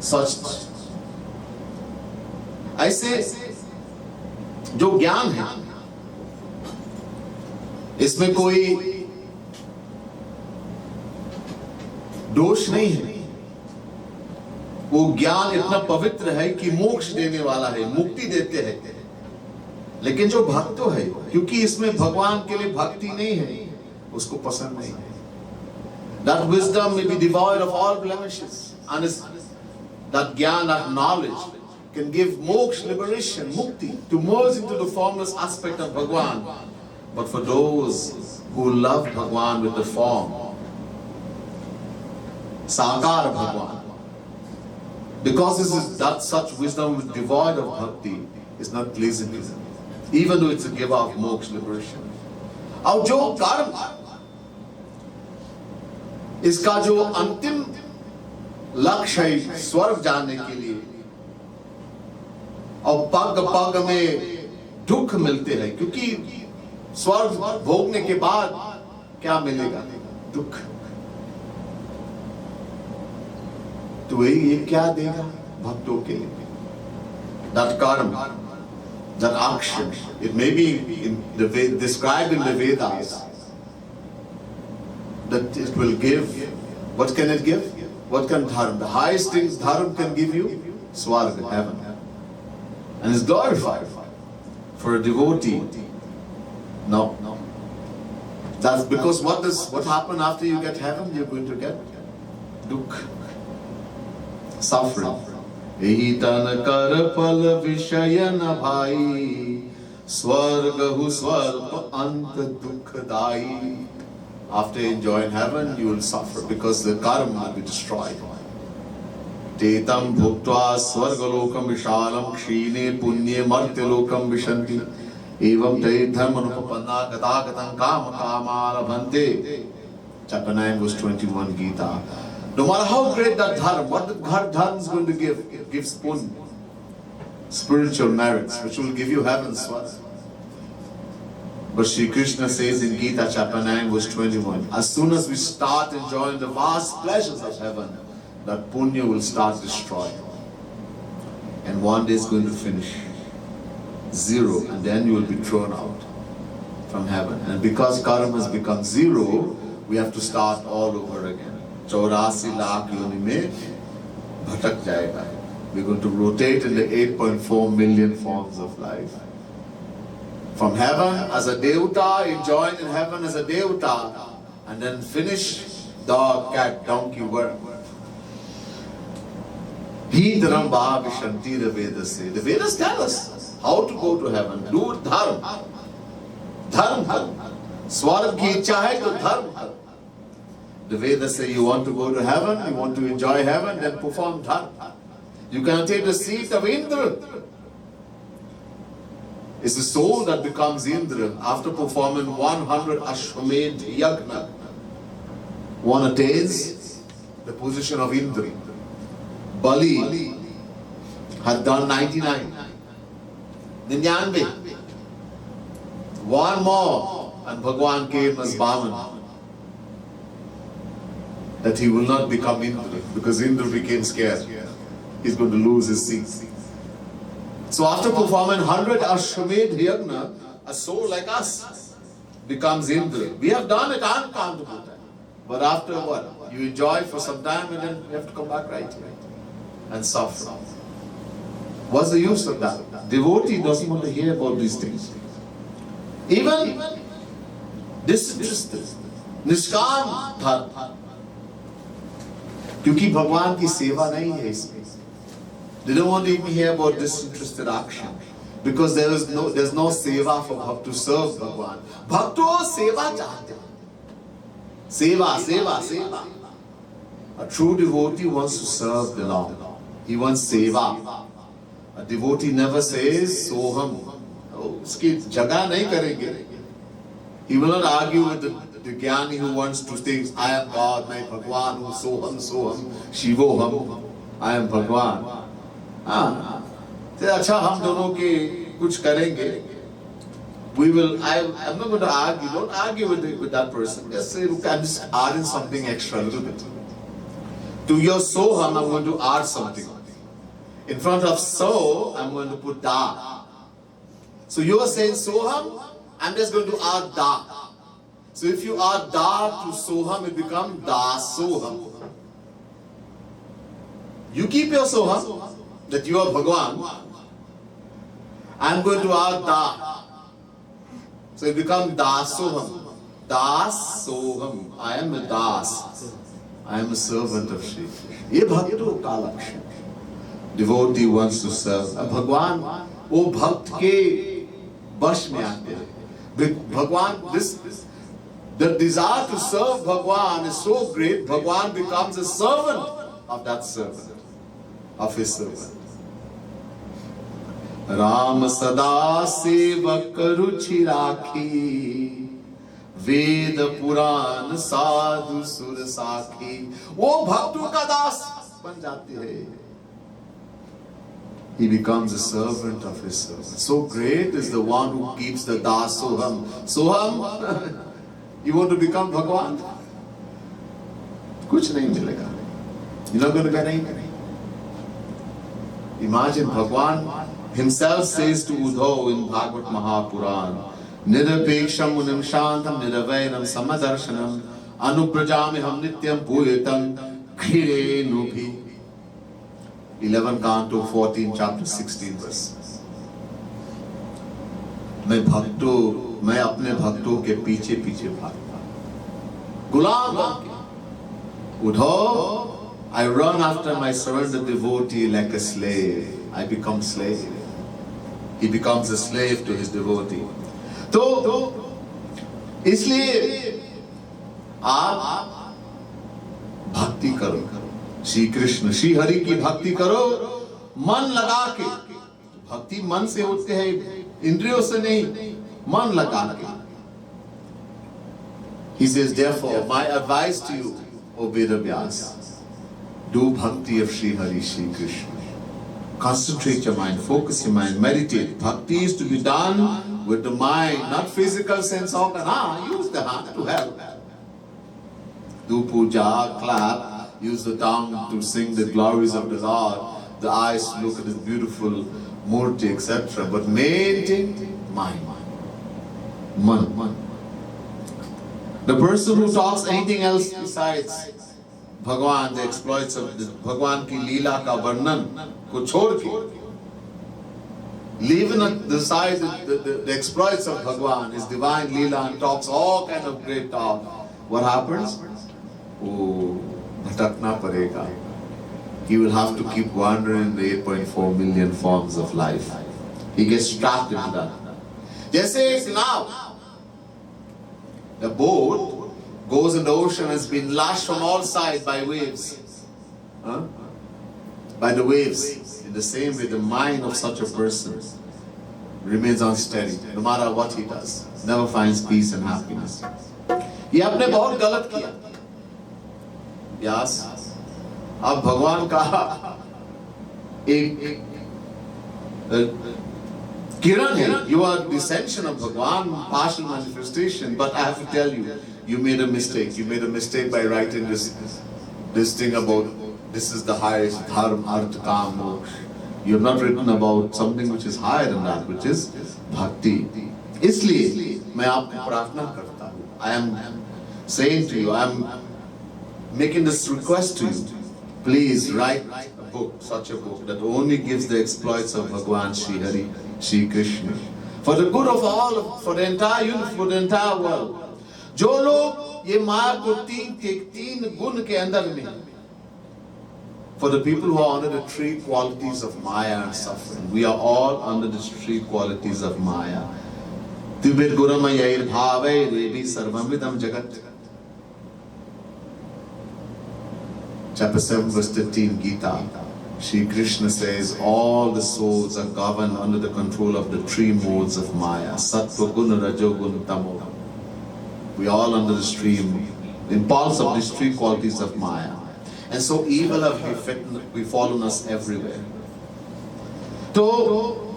Such, I say, जो ज्ञान है, इसमें कोई दोष नहीं है. वो ज्ञान इतना पवित्र है कि मोक्ष देने वाला है, मुक्ति देते हैं. लेकिन जो भक्त है, क्योंकि इसमें भगवान के लिए भक्ति नहीं है, उसको पसंद नहीं है. That wisdom may be devoid of all blemishes, and that jnana, that knowledge can give moksha, liberation, mukti, to merge into the formless aspect of Bhagwan. But for those who love Bhagwan with the form, Sakar Bhagwan, because that such wisdom devoid of bhakti is not pleasing to them, even though it's a giver of moksha, liberation. और जो कर्म, इसका जो अंतिम लक्ष्य है स्वर्ग जाने के लिए, और पग पग में दुख मिलते हैं, क्योंकि स्वर्ग भोगने के बाद क्या मिलेगा? दुख. तो ये क्या देगा भक्तों के लिए? That karma, that action, it may be in the described in the Vedas, that it will give. What can it give? What can dharma? The highest things dharma can give you, swarga, heaven, and is glorified. For a devotee, no. That's because what happens after you get heaven? You're going to get dukh, suffering. Ehi tan kar pal vishaya na bhai, swargahu swarp ant dukhdai. After enjoying heaven, you will suffer because the karma will be destroyed. Tetam bhuktva swargalokam vishalam kshine punye martyalokam vishanti evam taidham anupapanna gatagatam kama kamalabhante. Chapter 9 verse 21 Gita. No matter how great that dharma, what the dharma is going to give? It gives punya, spiritual merits, which will give you heaven, swarga. But Sri Krishna says in Gita chapter 9 verse 21, as soon as we start enjoying the vast pleasures of heaven, that punya will start destroying. And one day it's going to finish. Zero, and then you will be thrown out from heaven. And because karma has become zero, we have to start all over again. 84 lakh yoni mein bhatak jayega. We're going to rotate in the 8.4 million forms of life. From heaven as a devata, enjoying in heaven as a devata, and then finish dog, cat, donkey, worm. He dharam bhavishanti, the Vedas say. The Vedas tell us how to go to heaven. Do dharma. Dharma. Swarga ki ichha hai to dharma. The Vedas say you want to go to heaven, you want to enjoy heaven, then perform dharma. You can take the seat of Indra. It's the soul that becomes Indra after performing 100 Ashwamedh Yagna. One attains the position of Indra. Bali had done 99. 99. One more, and Bhagwan came as Bhaman. That he will not become Indra, because Indra became scared. He's going to lose his seat. So after performing 100 Ashwamedh Yagna, a soul like us becomes Indra. We have done it uncountable times. But after what? You enjoy for some time and then you have to come back right here and suffer. What's the use of that? Devotee doesn't want to hear about these things. Even disinterested, निष्काम धर्म, क्योंकि भगवान की सेवा नहीं है इसमें. They don't want to even hear about disinterested action, because there's no seva for bhakt to serve Bhagwan. Bhakto seva chahte. Seva. A true devotee wants to serve the Lord. He wants seva. A devotee never says soham. Uski jaga nahi karenge. He will not argue with the jnani who wants to say, I am God, my Bhagwan, soham, Shivoham, I am Bhagwan. अच्छा हम दोनों के कुछ करेंगे. I'm not going to argue. Don't argue with that person. Just say, look, I'm just adding something extra a little bit. To your soham, I'm going to add something. In front of so, I'm going to put da. So you are saying soham, I'm just going to add da. So if you add da to soham, it becomes da soham. You keep your soham, that you are Bhagwan. I'm going to add da. So it becomes dasoham. Dasoham. I am a das. I am a servant of Shri. Ye bhakto ka lakshan. Devotee wants to serve. Bhagwan, wo bhakt ke bash mein aate hain. Bhagwan, the desire to serve Bhagwan is so great, Bhagwan becomes a servant of that servant, of his servant. Ram सदा सेवक रुचि राखी, वेद पुराण साधु सुर साखी. वो भक्तों का दास बन जाते हैं. He becomes a servant of his servant. So great is the one who keeps the das soham. Soham, you want to become Bhagwan? कुछ नहीं मिलेगा. You're not going to get anything. Imagine Bhagwan himself says to Uddhav in Bhagavad Mahapuran, Nirapeksham munim shantam niravainam samadarshanam anuprajamiham nityam puyetam khire nubhi. 11 Canto 14 chapter 16 verse. मैं अपने भक्तों के पीछे पीछे भागता, गुलाम बनके. Uddhav, I run after my surrendered devotee like a slave. I become slave. He becomes a slave to his devotee. तो इसलिए आप भक्ति करो, श्री कृष्ण श्री हरि की भक्ति करो मन लगा के. भक्ति मन से होते हैं, इंद्रियों से नहीं, मन लगा के. He says, therefore, my advice to you, O Vedavyas, do bhakti of Shri Hari, Shri Krishna. Concentrate your mind, focus your mind, meditate. Bhakti is to be done with the mind, not physical sense organ. Use the hand to help. Do puja, clap, use the tongue to sing the glories of the Lord, the eyes to look at his beautiful murti, etc. But main thing, mind. Man. The person who talks anything else besides Bhagwan, the exploits of Bhagwan ki leela ka varnan ko chhod ke, leaving aside the exploits of Bhagwan, his divine leela, and talks all kind of great talk. What happens? Oh, bhatakna parega. He will have to keep wandering in the 8.4 million forms of life. He gets trapped into that. Jaise now, the boat goes in the ocean, has been lashed from all sides by waves. By the waves. In the same way, the mind of such a person remains unsteady, no matter what he does. Never finds peace and happiness. ये आपने बहुत गलत किया. व्यास, आप भगवान का एक किरण है. You are the descension of Bhagwan, partial manifestation. But I have to tell you, you made a mistake. You made a mistake by writing this thing about this is the highest dharma, artha, kam, moksha. You have not written about something which is higher than that, which is bhakti. इसलिए मैं आपको प्रार्थना करता हूँ. I am saying to you, I am making this request to you. Please write a book, such a book that only gives the exploits of Bhagwan Shri Hari, Shri Krishna, for the good of all, for the entire universe, for the entire world. जो लोग ये माया को तीन गुण के अंदर में, for the people who are under the three qualities of Maya and suffering, we are all under the three qualities of Maya. Tibet Guramaya Bhave Devi Sarvamidam Jagat. Chapter 7 verse 13 Gita. Shri Krishna says all the souls are governed under the control of the three modes of Maya. Sattva Guna Rajo Guna Tamo. We are all under the stream, impulse of these three qualities of Maya. And so evil have befallen us everywhere. तो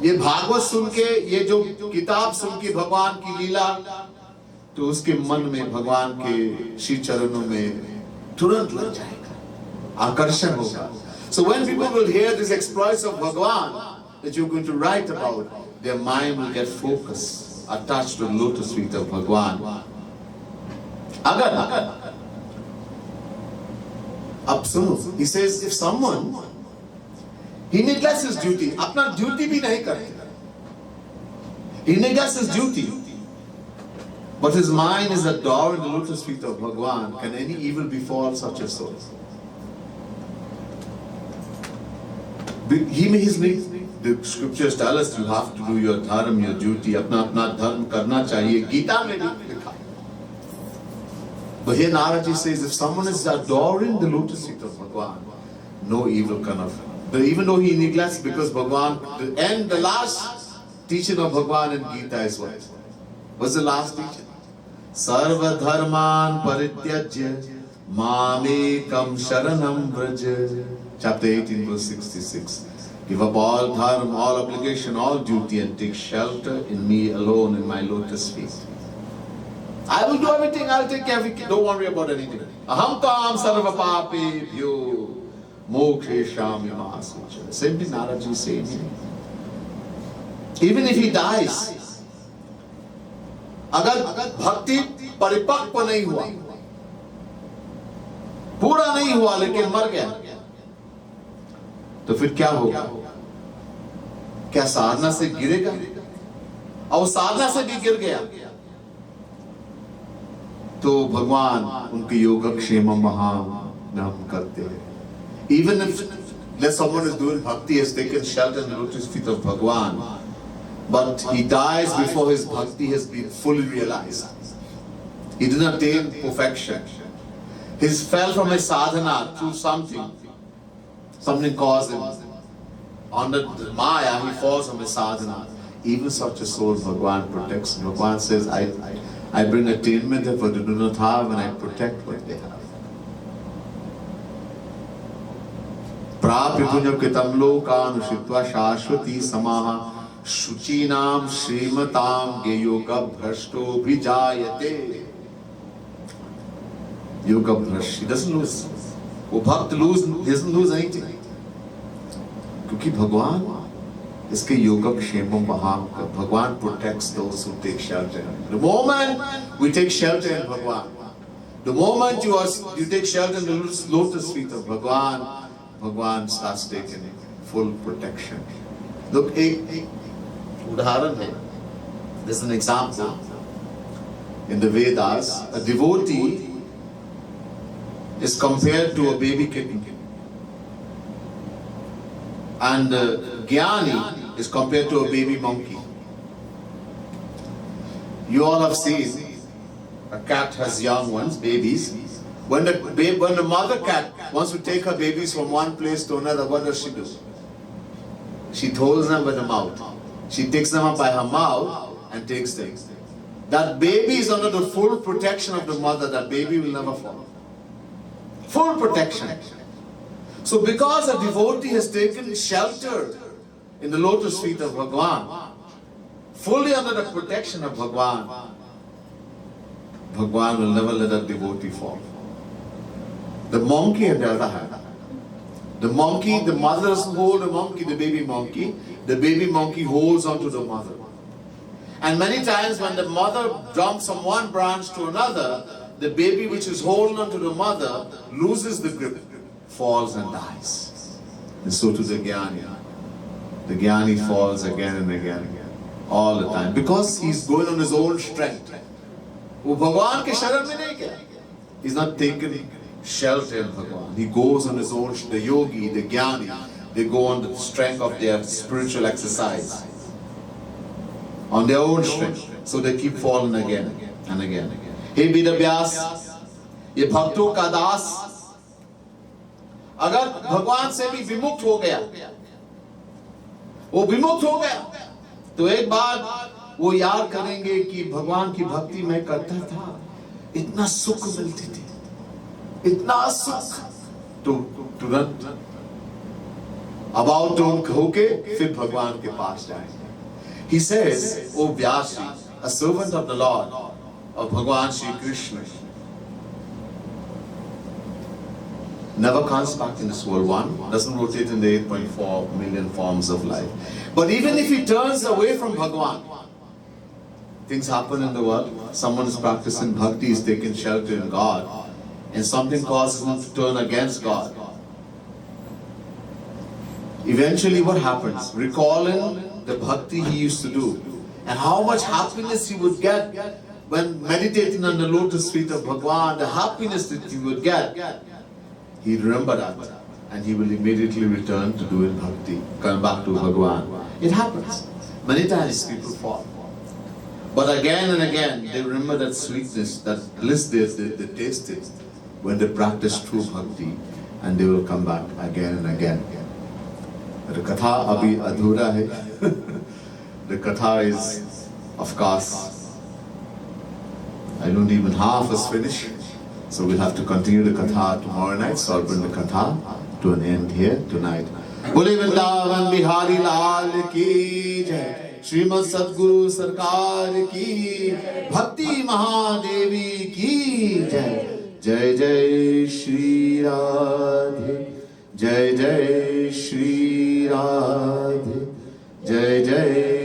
ये भागवत सुन के, ये जो किताब सुन के भगवान की लीला, तो उसके मन में भगवान के श्री चरणों में तुरंत लग जाएगा, आकर्षण होगा. So when people will hear these exploits of Bhagwan that you're going to write about, their mind will get focused, attached to the lotus feet of Bhagwan. Agar, ab suno, he says, if someone, he neglects his duty, apna duty bhi nahi karte, he neglects his duty, but his mind is adoring the lotus feet of Bhagwan, can any evil befall such a soul? He may his need. The scriptures tell us you have to do your dharma, your duty. अपना dharma करना चाहिए. Gita में भी लिखा. But here Naraji says, if someone is adoring the lotus feet of Bhagwan, no evil can affect. Even though he neglects, because Bhagwan, the last teaching of Bhagwan in Gita is what? What's the last teaching? Sarva dharman parityajya mamekam sharanam vraja. Chapter 18, verse 66. Give up all dharma, all obligation, all duty, and take shelter in me alone, in my lotus feet. I will do everything, I'll take care of it. Don't worry about anything. Aham tam sarva papi bhyo mokshesham yamasucha. Same thing Naraji is saying here. Even if he dies, अगर भक्ति परिपक्व नहीं हुआ, पूरा नहीं हुआ, लेकिन मर गया, तो फिर क्या होगा? क्या साधना से गिरेगा? और साधना से भी गिर गया तो भगवान उनके योगक्षेम महानाम करते हैं. Even if someone is doing bhakti, has taken shelter in the lotus feet of Bhagwan, but he dies before his bhakti has been fully realized. He did not attain perfection. He fell from his sadhana through something caused him. Under the Maya, he falls from his sadhana. Even such a soul, Bhagwan protects. Bhagwan says, I bring attainment of what they do not have, and I protect what they have. Prapya punyam kitam lokan ushitva shashvati samaha shuchinam shrimatam geyoga bhrashto bhijayate. Yoga bhrash, he doesn't lose. वो भक्त doesn't lose anything, क्योंकि भगवान इसके योगक्षेम महाम का, भगवान protects those who take shelter. The moment we take shelter in Bhagwan, the moment you take shelter in the lotus feet of Bhagwan, Bhagwan starts taking full protection. Look, एक उदाहरण है. There's an example in the Vedas. A devotee is compared to a baby kitten, and Jnani is compared to a baby monkey. You all have seen a cat has young ones, babies. When the mother cat wants to take her babies from one place to another, what does she do? She holds them by the mouth. She takes them up by her mouth and takes them. That baby is under the full protection of the mother. That baby will never fall. Full protection. So because a devotee has taken shelter in the lotus feet of Bhagwan, fully under the protection of Bhagwan, Bhagwan will never let a devotee fall. The monkey, on the other hand, the mother doesn't hold the monkey, the baby monkey holds onto the mother. And many times when the mother jumps from one branch to another, the baby which is holding onto the mother loses the grip, falls and dies. And so to the Jnani. The Jnani falls again and again, all the time, because he's going on his own strength. वो भगवान के शरण में नहीं गया. He's not taken shelter in Bhagwan. He goes on his own. The yogi, the Jnani, they go on the strength of their spiritual exercise, on their own strength. So they keep falling again and again. हे वेदव्यास, ये भक्तों का दास अगर भगवान से भी विमुक्त हो गया, वो विमुक्त हो गया, तो एक बार वो याद करेंगे कि भगवान की भक्ति मैं करता था, इतना सुख मिलती थी, इतना सुख, तो तुरंत अबाउट टर्न होके फिर भगवान के पास जाएंगे. He says, O Vyasi, a servant of the Lord, of Bhagwan Shri Krishna, never comes back in this world. One, doesn't rotate in the 8.4 million forms of life. But even if he turns away from Bhagwan, things happen in the world. Someone is practicing bhakti, is taking shelter in God, and something causes him to turn against God. Eventually what happens? Recalling the bhakti he used to do, and how much happiness he would get when meditating on the lotus feet of Bhagwan, the happiness that he would get, he'd remember that, and he will immediately return to doing bhakti, come back to Bhagwan. It happens. Many times people fall. But again and again, they remember that sweetness, that bliss they tasted when they practice true bhakti, and they will come back again and again. The katha abhi adhura hai. The katha is, of course, I don't even half is finished. So we'll have to continue the katha tomorrow night. So I'll bring the katha to an end here tonight. Bole Vrindavan Bihari Lal ki jai, Srimad Sadguru Sarkar ki, Bhakti Mahadevi ki jai. Jai Jai Shri Radhe, Jai Jai Shri Radhe, Jai Jai